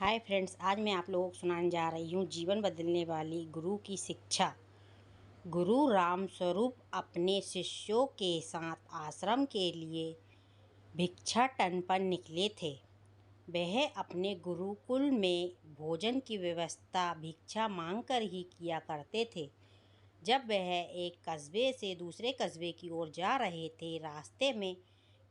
Hi friends, आज मैं आप लोगों को सुनाने जा रही हूँ जीवन बदलने वाली गुरु की शिक्षा। गुरु राम स्वरूप अपने शिष्यों के साथ आश्रम के लिए भिक्षाटन पर निकले थे। वह अपने गुरुकुल में भोजन की व्यवस्था भिक्षा मांगकर ही किया करते थे। जब वह एक कस्बे से दूसरे कस्बे की ओर जा रहे थे, रास्ते में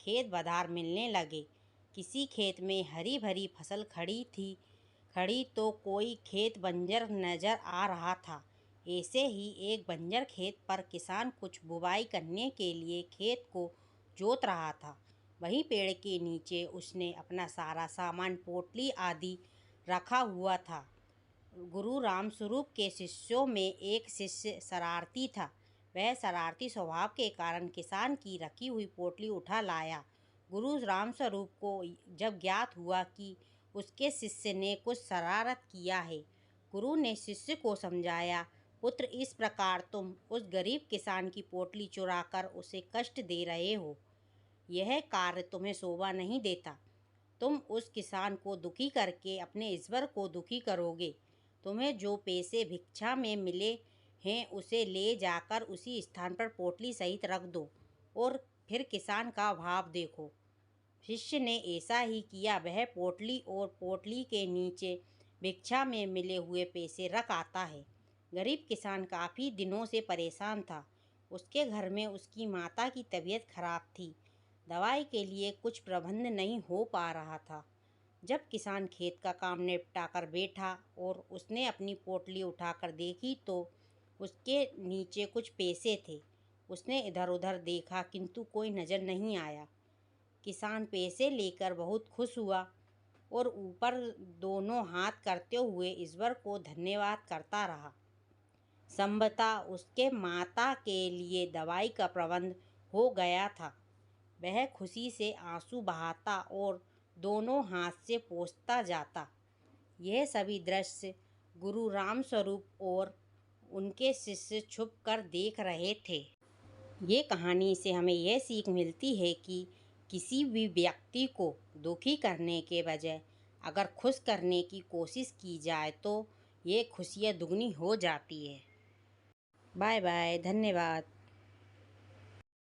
खेत बधार मिलने लगे। किसी खेत में हरी भरी फसल खड़ी तो कोई खेत बंजर नजर आ रहा था। ऐसे ही एक बंजर खेत पर किसान कुछ बुवाई करने के लिए खेत को जोत रहा था। वहीं पेड़ के नीचे उसने अपना सारा सामान, पोटली आदि रखा हुआ था। गुरु रामस्वरूप के शिष्यों में एक शिष्य शरारती था। वह शरारती स्वभाव के कारण किसान की रखी हुई पोटली उठा लाया। गुरु रामस्वरूप को जब ज्ञात हुआ कि उसके शिष्य ने कुछ शरारत किया है, गुरु ने शिष्य को समझाया, पुत्र, इस प्रकार तुम उस गरीब किसान की पोटली चुराकर उसे कष्ट दे रहे हो। यह कार्य तुम्हें शोभा नहीं देता। तुम उस किसान को दुखी करके अपने ईश्वर को दुखी करोगे। तुम्हें जो पैसे भिक्षा में मिले हैं, उसे ले जाकर उसी स्थान पर पोटली सहित रख दो और फिर किसान का भाव देखो। शिष्य ने ऐसा ही किया। वह पोटली और पोटली के नीचे भिक्षा में मिले हुए पैसे रख आता है। गरीब किसान काफ़ी दिनों से परेशान था। उसके घर में उसकी माता की तबीयत खराब थी। दवाई के लिए कुछ प्रबंध नहीं हो पा रहा था। जब किसान खेत का काम निपटा कर बैठा और उसने अपनी पोटली उठाकर देखी तो उसके नीचे कुछ पैसे थे। उसने इधर उधर देखा किंतु कोई नज़र नहीं आया। किसान पैसे लेकर बहुत खुश हुआ और ऊपर दोनों हाथ करते हुए ईश्वर को धन्यवाद करता रहा। संभवतः उसके माता के लिए दवाई का प्रबंध हो गया था। वह खुशी से आंसू बहाता और दोनों हाथ से पोंछता जाता। यह सभी दृश्य गुरु रामस्वरूप और उनके शिष्य छुप कर देख रहे थे। ये कहानी से हमें यह सीख मिलती है कि किसी भी व्यक्ति को दुखी करने के बजाय अगर खुश करने की कोशिश की जाए तो ये खुशियाँ दुगनी हो जाती है। बाय बाय, धन्यवाद।